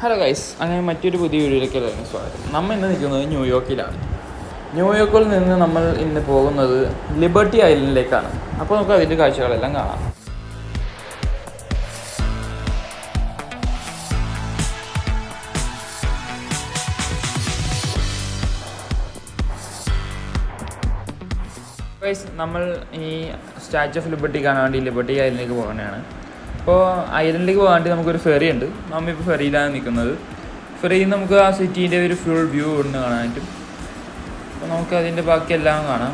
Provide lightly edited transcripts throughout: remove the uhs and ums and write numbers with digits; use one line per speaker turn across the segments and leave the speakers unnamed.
Hello guys, അങ്ങനെ മറ്റൊരു പുതിയ വീഡിയോയിലേക്ക് എല്ലാവർക്കും സ്വാഗതം. നമ്മൾ ഇന്ന് നിൽക്കുന്നത് ന്യൂയോർക്കിലാണ്. ന്യൂയോർക്കിൽ നിന്ന് നമ്മൾ ഇന്ന് പോകുന്നത് ലിബർട്ടി ഐലൻഡിലേക്കാണ്. അപ്പോൾ നമുക്ക് അതിൻ്റെ കാഴ്ചകളെല്ലാം കാണാം. ഗൈസ്, നമ്മൾ ഈ സ്റ്റാച്യു ഓഫ് ലിബർട്ടി കാണാൻ വേണ്ടി ലിബർട്ടി ഐലൻഡിലേക്ക് പോകുന്നതാണ്. അപ്പോൾ ഐലൻഡിലേക്ക് പോകാൻ വേണ്ടി നമുക്കൊരു ഫെറി ഉണ്ട്. നമ്മളിപ്പോൾ ഫെറിയിലാണ് നിൽക്കുന്നത്. ഫെറിയിൽ നമുക്ക് ആ സിറ്റീൻ്റെ ഒരു ഫുൾ വ്യൂ ഇവിടുന്ന് കാണാൻ പറ്റും. അപ്പോൾ നമുക്ക് അതിൻ്റെ ബാക്കിയെല്ലാം കാണാം.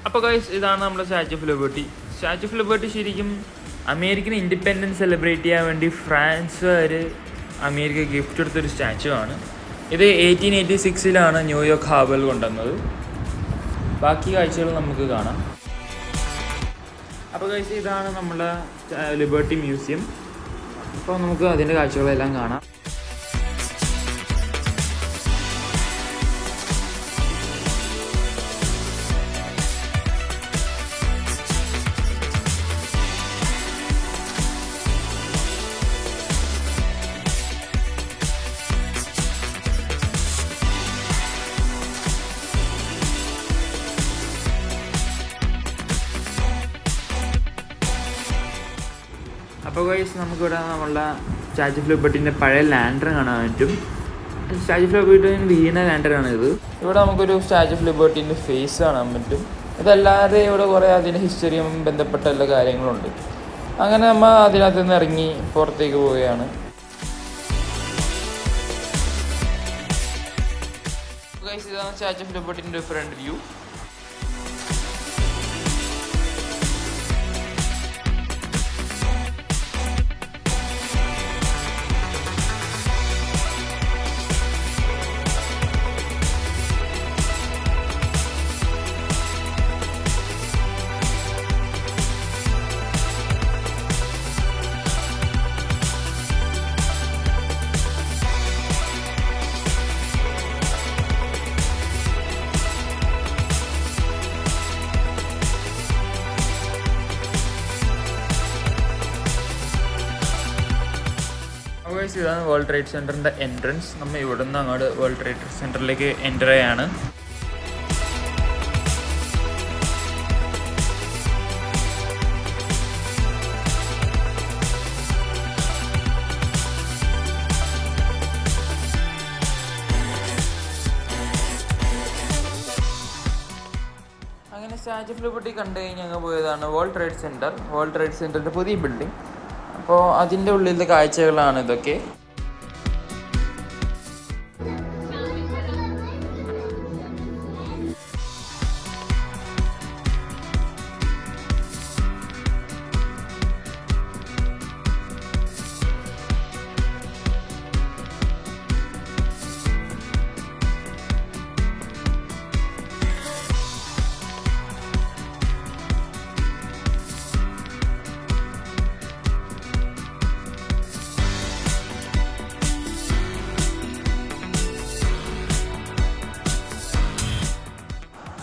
അപ്പോൾ ഗൈസ്, ഇതാണ് നമ്മുടെ statue of liberty. Statue of liberty ശരിക്കും അമേരിക്കൻ ഇൻഡിപെൻഡൻസ് സെലിബ്രേറ്റ് ചെയ്യാൻ വേണ്ടി ഫ്രാൻസുകാർ അമേരിക്ക ഗിഫ്റ്റ് എടുത്തൊരു സ്റ്റാച്ചു ആണ്. ഇത് 1886 ന്യൂയോർക്ക് ഹാർബറിൽ കൊണ്ടുവന്നത്. ബാക്കി കാഴ്ചകൾ നമുക്ക് കാണാം. അപ്പോൾ ഗൈസ്, ഇതാണ് നമ്മുടെ ലിബർട്ടി മ്യൂസിയം. അപ്പോൾ നമുക്ക് അതിൻ്റെ കാഴ്ചകളെല്ലാം കാണാം. അപ്പോൾ ഗൈസ്, നമുക്കിവിടെ നമ്മളുടെ സ്റ്റാച്യു ഓഫ് ലിബർട്ടീൻ്റെ പഴയ ലാൻഡർ കാണാൻ പറ്റും. സ്റ്റാച്യു ഓഫ് ലിബർട്ടീൻ്റെ വീണ ലാൻഡറാണ് ഇത്. ഇവിടെ നമുക്കൊരു സ്റ്റാച്യു ഓഫ് ലിബർട്ടീൻ്റെ ഫേസ് കാണാൻ പറ്റും. ഇതല്ലാതെ ഇവിടെ കുറേ അതിൻ്റെ ഹിസ്റ്ററിയും ബന്ധപ്പെട്ട എല്ലാ കാര്യങ്ങളുണ്ട്. അങ്ങനെ നമ്മൾ അതിനകത്ത് നിന്ന് ഇറങ്ങി പുറത്തേക്ക് പോവുകയാണ്. ഗൈസ്, ഇതാണ് സ്റ്റാച്യു ഓഫ് ലിബർട്ടീൻ്റെ ഫ്രണ്ട് വ്യൂ. ഇതാണ് വേൾഡ് ട്രേഡ് സെൻറ്ററിൻ്റെ എൻട്രൻസ്. നമ്മൾ ഇവിടെ നിന്ന് അങ്ങോട്ട് വേൾഡ് ട്രേഡ് സെൻറ്ററിലേക്ക് എൻ്റർ ചെയ്യാണ്. അങ്ങനെ സ്റ്റാച്യു ഓഫ് ലിബർട്ടി കണ്ടു കഴിഞ്ഞ് ഞങ്ങൾ പോയതാണ് world trade center. World trade സെൻറ്ററിൻ്റെ പുതിയ ബിൽഡിംഗ്. അപ്പോൾ അതിൻ്റെ ഉള്ളിലത്തെ കാഴ്ചകളാണ് ഇതൊക്കെ.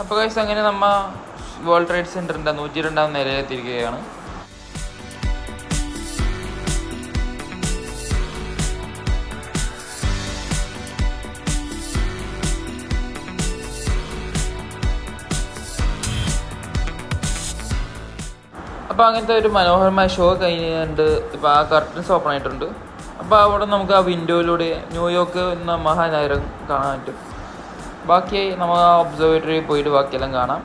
അപ്പോൾ ഗൈസ്, അങ്ങനെ നമ്മൾ വേൾഡ് ട്രേഡ് സെൻറ്ററിൻ്റെ 102-ാം നിലയിലെത്തിയിരിക്കുകയാണ്. അപ്പോൾ അങ്ങനത്തെ ഒരു മനോഹരമായ ഷോ കഴിഞ്ഞിട്ടുണ്ട്. ഇപ്പോൾ ആ കർട്ടൻസ് ഓപ്പൺ ആയിട്ടുണ്ട്. അപ്പോൾ അവിടെ നമുക്ക് ആ വിൻഡോയിലൂടെ ന്യൂയോർക്ക് എന്ന മഹാനഗരം കാണാൻ പറ്റും. ബാക്കി നമ്മൾ ആ ഒബ്സർവേറ്ററി പോയിട്ട് ബാക്കിയെല്ലാം കാണാം.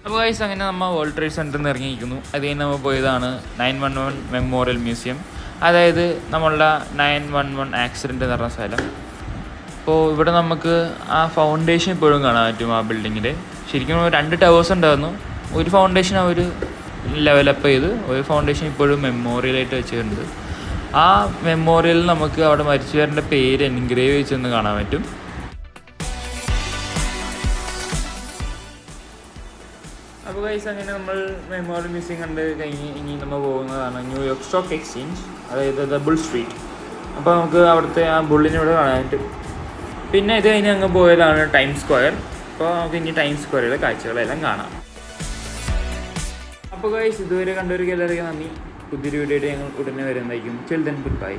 അപ്പോൾ ഗൈസ്, അങ്ങനെ നമ്മൾ വേൾഡ് ട്രേഡ് സെൻറ്ററിൽ നിന്ന് ഇറങ്ങിയിരിക്കുന്നു. അത് കഴിഞ്ഞ് നമ്മൾ പോയതാണ് 911 മെമ്മോറിയൽ മ്യൂസിയം. അതായത് നമ്മളുടെ 911 ആക്സിഡൻറ്റ് നടന്ന സ്ഥലം. അപ്പോൾ ഇവിടെ നമുക്ക് ആ ഫൗണ്ടേഷൻ ഇപ്പോഴും കാണാൻ പറ്റും. ആ ബിൽഡിങ്ങിൻ്റെ ശരിക്കും 2 ടവേഴ്സ് ഉണ്ടായിരുന്നു. ഒരു ഫൗണ്ടേഷൻ അവർ ലെവലപ്പ് ചെയ്ത്, ഒരു ഫൗണ്ടേഷൻ ഇപ്പോഴും മെമ്മോറിയലായിട്ട് വെച്ചിട്ടുണ്ട്. ആ മെമ്മോറിയലിൽ നമുക്ക് അവിടെ മരിച്ചവരുടെ പേര് എൻഗ്രേവ് വെച്ചെന്ന് കാണാൻ പറ്റും. അപ്പോൾ ഗൈസ് അങ്ങനെ നമ്മൾ മെമ്മോറിയൽ മ്യൂസിയം കണ്ട് കഴിഞ്ഞ് ഇനി നമ്മൾ പോകുന്നതാണ് ന്യൂയോർക്ക് സ്റ്റോക്ക് എക്സ്ചേഞ്ച്, അതായത് ദ ബുൾ സ്ട്രീറ്റ്. അപ്പോൾ നമുക്ക് അവിടുത്തെ ആ ബുള്ളിനെ ഇവിടെ കാണാനായിട്ട്. പിന്നെ ഇത് കഴിഞ്ഞ് അങ്ങ് പോയതാണ് ടൈം സ്ക്വയർ. അപ്പോൾ നമുക്ക് ഇനി ടൈം സ്ക്വയറിലെ കാഴ്ചകളെല്ലാം കാണാം. അപ്പോൾ ഗൈസ് ഇതുവരെ കണ്ടവർക്ക് എല്ലാവർക്കും നന്ദി. പുതിയൊരു വീഡിയോ ആയിട്ട് ഞങ്ങൾ ഉടനെ വരുന്നതായിരിക്കും. ചിൽ ദെൻ ഗുഡ് ബൈ.